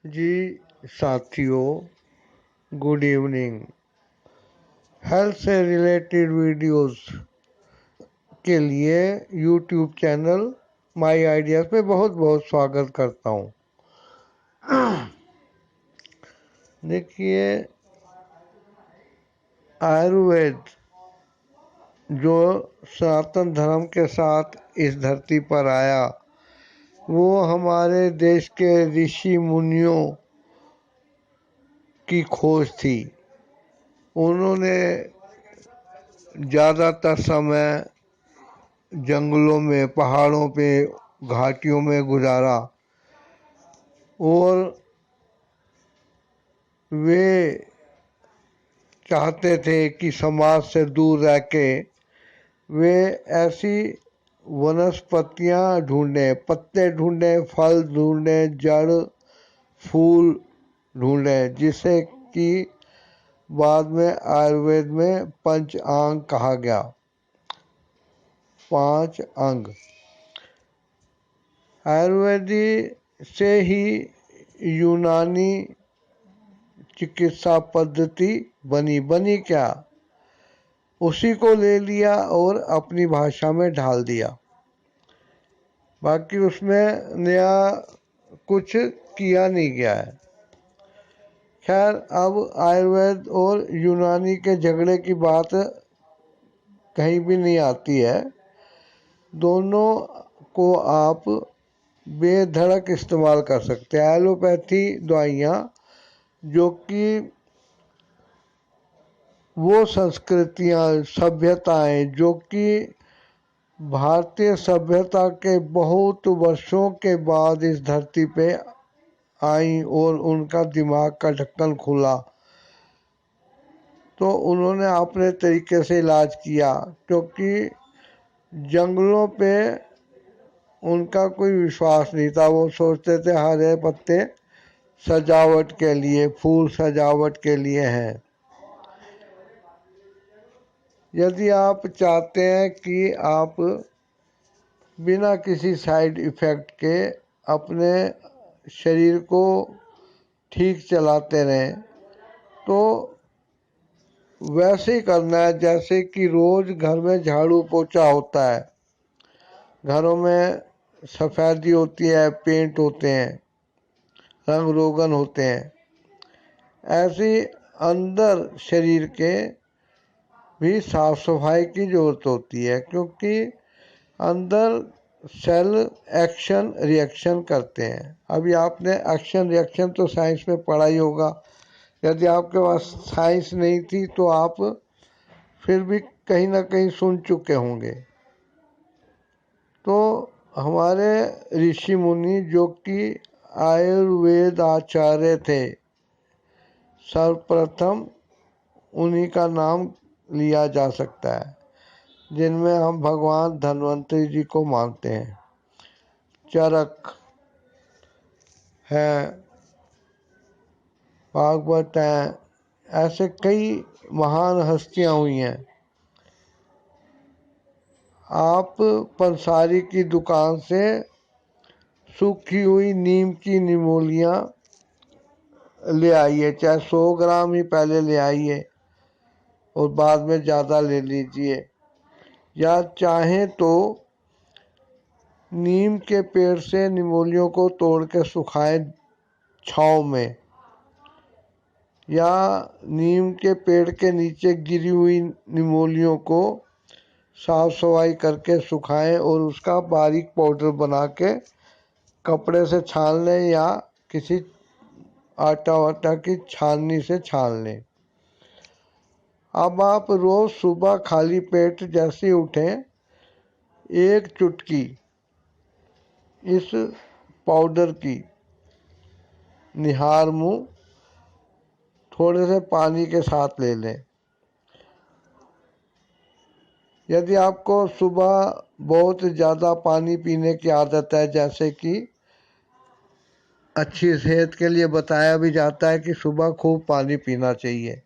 जी साथियों, good evening. Health से related videos के लिए यूट्यूब चैनल माय आइडियाज़ पे बहुत बहुत स्वागत करता हूँ। देखिए, आयुर्वेद जो सनातन धर्म के साथ इस धरती पर आया, वो हमारे देश के ऋषि मुनियों की खोज थी। उन्होंने ज़्यादातर समय जंगलों में, पहाड़ों पे, घाटियों में गुजारा और वे चाहते थे कि समाज से दूर रह के वे ऐसी वनस्पतियां ढूंढें, पत्ते ढूंढें, फल ढूंढें, जड़, फूल ढूंढें, जिसे कि बाद में आयुर्वेद में पंचांग कहा गया। 5 अंग आयुर्वेदी से ही यूनानी चिकित्सा पद्धति बनी क्या, उसी को ले लिया और अपनी भाषा में ढाल दिया। बाकी उसमें नया कुछ किया नहीं गया है। खैर, अब आयुर्वेद और यूनानी के झगड़े की बात कहीं भी नहीं आती है। दोनों को आप बेधड़क इस्तेमाल कर सकते हैं। एलोपैथी दवाइयाँ जो कि वो संस्कृतियाँ, सभ्यताएं जो कि भारतीय सभ्यता के बहुत वर्षों के बाद इस धरती पे आई और उनका दिमाग का ढक्कन खुला, तो उन्होंने अपने तरीके से इलाज किया, क्योंकि जंगलों पे उनका कोई विश्वास नहीं था। वो सोचते थे हरे पत्ते सजावट के लिए, फूल सजावट के लिए हैं। यदि आप चाहते हैं कि आप बिना किसी साइड इफ़ेक्ट के अपने शरीर को ठीक चलाते रहें, तो वैसे ही करना है जैसे कि रोज़ घर में झाड़ू पोछा होता है, घरों में सफेदी होती है, पेंट होते हैं, रंग रोगन होते हैं। ऐसी अंदर शरीर के भी साफ सफाई की जरूरत होती है, क्योंकि अंदर सेल एक्शन रिएक्शन करते हैं। अभी आपने एक्शन रिएक्शन तो साइंस में पढ़ा ही होगा। यदि आपके पास साइंस नहीं थी तो आप फिर भी कहीं ना कहीं सुन चुके होंगे। तो हमारे ऋषि मुनि जो कि आयुर्वेद आचार्य थे, सर्वप्रथम उन्हीं का नाम लिया जा सकता है, जिनमें हम भगवान धन्वंतरी जी को मानते हैं। चरक है, भागवत हैं, ऐसे कई महान हस्तियां हुई हैं। आप पंसारी की दुकान से सूखी हुई नीम की निमोलियाँ ले आइए, चाहे 100 ग्राम ही पहले ले आइए और बाद में ज़्यादा ले लीजिए। या चाहें तो नीम के पेड़ से निमोलियों को तोड़ के सुखाएं छाँव में, या नीम के पेड़ के नीचे गिरी हुई निमोलियों को साफ सफाई करके सुखाएं और उसका बारीक पाउडर बना के कपड़े से छान लें, या किसी आटा वाटा की छाननी से छान लें। अब आप रोज़ सुबह खाली पेट जैसे उठें, 1 चुटकी इस पाउडर की निहार मुँह थोड़े से पानी के साथ ले लें। यदि आपको सुबह बहुत ज़्यादा पानी पीने की आदत है, जैसे कि अच्छी सेहत के लिए बताया भी जाता है कि सुबह खूब पानी पीना चाहिए,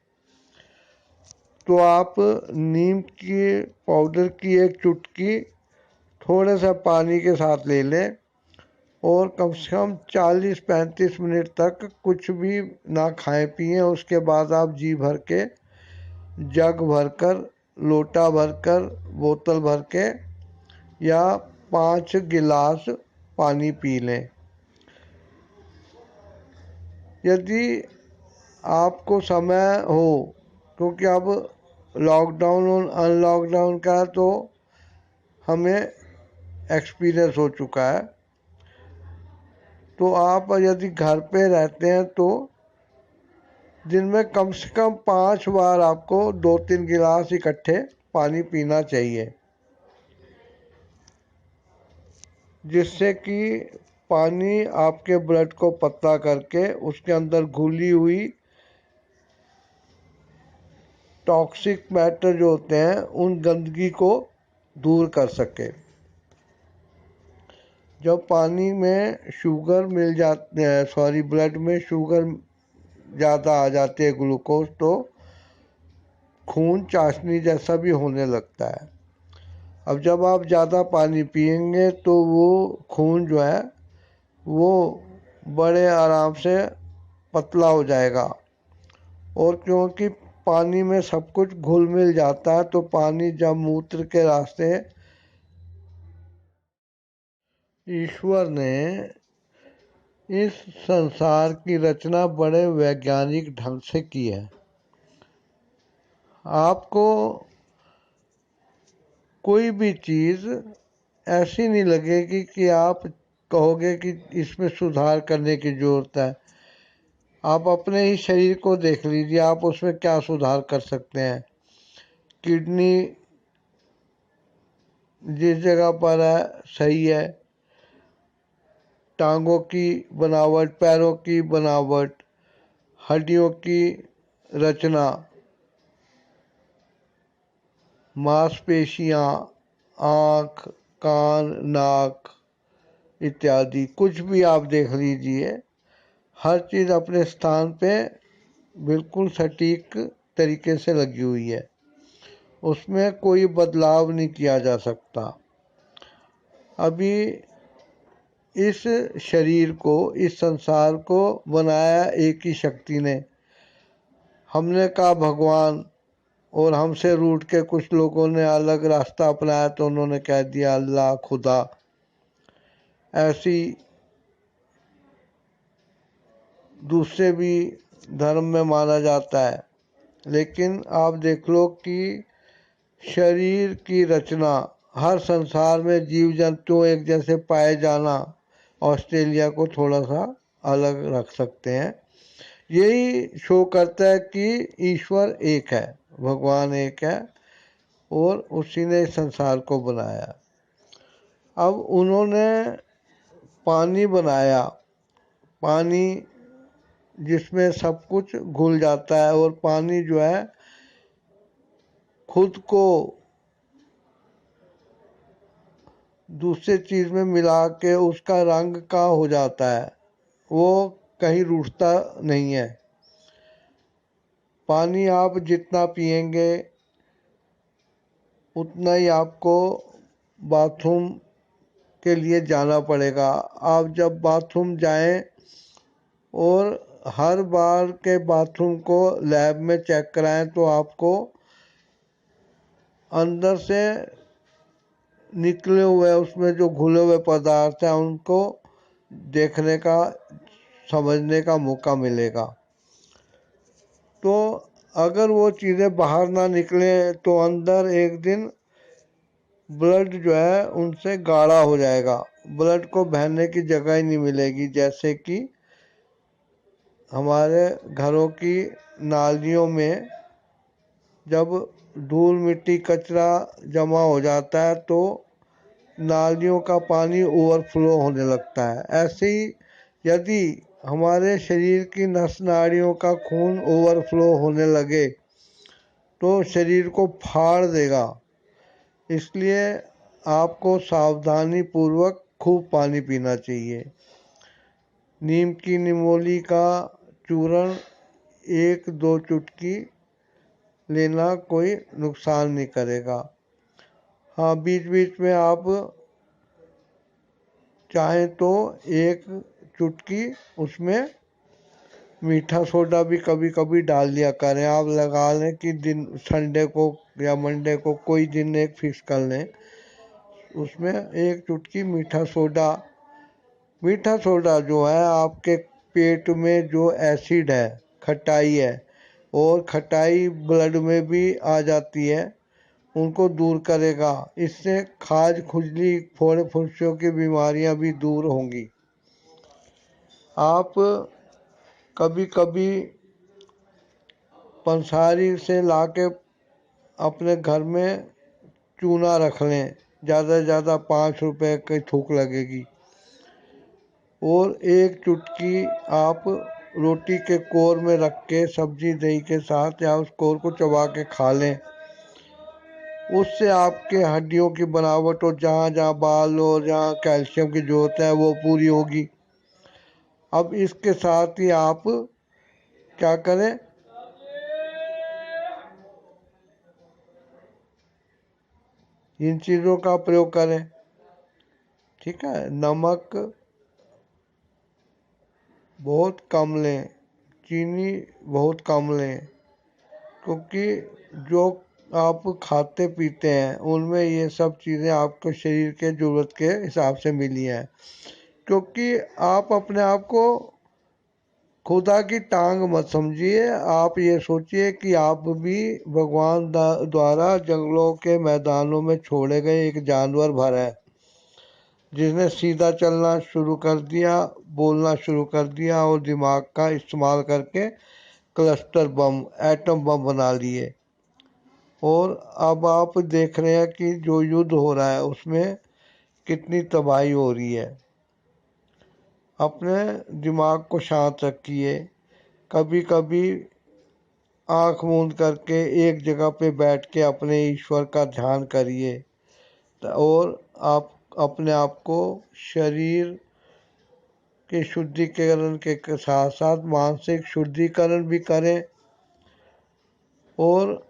तो आप नीम की पाउडर की 1 चुटकी थोड़े से पानी के साथ ले लें और कम से कम 40-35 मिनट तक कुछ भी ना खाएं पिएं। उसके बाद आप जी भर के, जग भरकर, लोटा भरकर, बोतल भर के या 5 गिलास पानी पी लें। यदि आपको समय हो, क्योंकि अब लॉकडाउन और अनलॉकडाउन का तो हमें एक्सपीरियंस हो चुका है, तो आप यदि घर पे रहते हैं तो दिन में कम से कम 5 बार आपको 2-3 गिलास इकट्ठे पानी पीना चाहिए, जिससे कि पानी आपके ब्लड को पतला करके उसके अंदर घुली हुई टॉक्सिक मैटर जो होते हैं उन गंदगी को दूर कर सके। जब पानी में शुगर मिल जाते हैं, सॉरी, ब्लड में शुगर ज़्यादा आ जाती है, ग्लूकोज, तो खून चाशनी जैसा भी होने लगता है। अब जब आप ज़्यादा पानी पिएंगे तो वो खून जो है वो बड़े आराम से पतला हो जाएगा, और क्योंकि पानी में सब कुछ घुल मिल जाता है तो पानी जब मूत्र के रास्ते, ईश्वर ने इस संसार की रचना बड़े वैज्ञानिक ढंग से की है। आपको कोई भी चीज़ ऐसी नहीं लगेगी कि आप कहोगे कि इसमें सुधार करने की ज़रूरत है। आप अपने ही शरीर को देख लीजिए, आप उसमें क्या सुधार कर सकते हैं। किडनी जिस जगह पर है सही है, टांगों की बनावट, पैरों की बनावट, हड्डियों की रचना, मांसपेशियाँ, आँख, कान, नाक इत्यादि, कुछ भी आप देख लीजिए, हर चीज़ अपने स्थान पे बिल्कुल सटीक तरीके से लगी हुई है, उसमें कोई बदलाव नहीं किया जा सकता। अभी इस शरीर को, इस संसार को बनाया एक ही शक्ति ने। हमने कहा भगवान, और हमसे रूठ के कुछ लोगों ने अलग रास्ता अपनाया तो उन्होंने कह दिया अल्लाह, खुदा। ऐसी दूसरे भी धर्म में माना जाता है, लेकिन आप देख लो कि शरीर की रचना, हर संसार में जीव जंतु एक जैसे पाए जाना ऑस्ट्रेलिया को थोड़ा सा अलग रख सकते हैं। यही शो करता है कि ईश्वर एक है, भगवान एक है, और उसी ने संसार को बनाया। अब उन्होंने पानी बनाया, पानी जिसमें सब कुछ घुल जाता है, और पानी जो है खुद को दूसरे चीज़ में मिला के उसका रंग का हो जाता है, वो कहीं रूठता नहीं है। पानी आप जितना पिएंगे उतना ही आपको बाथरूम के लिए जाना पड़ेगा। आप जब बाथरूम जाएं और हर बार के बाथरूम को लैब में चेक कराएं तो आपको अंदर से निकले हुए, उसमें जो घुले हुए पदार्थ हैं उनको देखने का, समझने का मौका मिलेगा। तो अगर वो चीज़ें बाहर ना निकले तो अंदर एक दिन ब्लड जो है उनसे गाढ़ा हो जाएगा, ब्लड को बहने की जगह ही नहीं मिलेगी। जैसे कि हमारे घरों की नालियों में जब धूल मिट्टी कचरा जमा हो जाता है तो नालियों का पानी ओवरफ्लो होने लगता है। ऐसे ही यदि हमारे शरीर की नस नाड़ियों का खून ओवरफ्लो होने लगे तो शरीर को फाड़ देगा। इसलिए आपको सावधानी पूर्वक खूब पानी पीना चाहिए। नीम की निमोली का चूर्ण 1-2 चुटकी लेना कोई नुकसान नहीं करेगा। हाँ, बीच बीच में आप चाहे तो एक चुटकी उसमें मीठा सोडा भी कभी कभी डाल दिया करें। आप लगा लें कि दिन संडे को या मंडे को कोई दिन एक फिक्स कर लें, उसमें एक चुटकी मीठा सोडा जो है आपके पेट में जो एसिड है, खटाई है, और खटाई ब्लड में भी आ जाती है, उनको दूर करेगा। इससे खाज, खुजली, फोड़े फुंसियों की बीमारियां भी दूर होंगी। आप कभी कभी पंसारी से लाके अपने घर में चूना रख लें, ज़्यादा से ज़्यादा 5 रुपए की थूक लगेगी, और एक चुटकी आप रोटी के कोर में रख के सब्जी दही के साथ या उस कोर को चबा के खा लें। उससे आपके हड्डियों की बनावट और जहाँ जहाँ बाल और जहाँ कैल्शियम की जरूरत है वो पूरी होगी। अब इसके साथ ही आप क्या करें, इन चीज़ों का प्रयोग करें। ठीक है, नमक बहुत कम लें, चीनी बहुत कम लें, क्योंकि जो आप खाते पीते हैं उनमें ये सब चीज़ें आपको शरीर के ज़रूरत के हिसाब से मिली हैं। क्योंकि आप अपने आप को खुदा की टांग मत समझिए, आप ये सोचिए कि आप भी भगवान द्वारा जंगलों के मैदानों में छोड़े गए एक जानवर भर है, जिसने सीधा चलना शुरू कर दिया, बोलना शुरू कर दिया और दिमाग का इस्तेमाल करके क्लस्टर बम, एटम बम बना लिए। और अब आप देख रहे हैं कि जो युद्ध हो रहा है उसमें कितनी तबाही हो रही है। अपने दिमाग को शांत रखिए, कभी कभी आंख मूंद करके एक जगह पे बैठ के अपने ईश्वर का ध्यान करिए, और आप अपने आप को शरीर के शुद्धिकरण के साथ साथ मानसिक शुद्धिकरण भी करें, और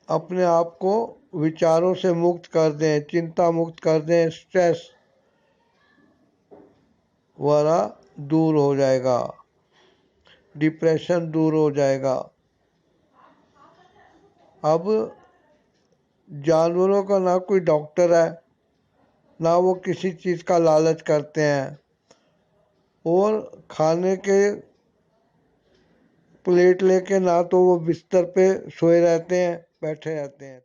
अपने आप को विचारों से मुक्त कर दें, चिंता मुक्त कर दें, स्ट्रेस वाला दूर हो जाएगा, डिप्रेशन दूर हो जाएगा। अब जानवरों का ना कोई डॉक्टर है, ना वो किसी चीज़ का लालच करते हैं, और खाने के प्लेट लेके ना तो वो बिस्तर पे सोए रहते हैं, बैठे रहते हैं।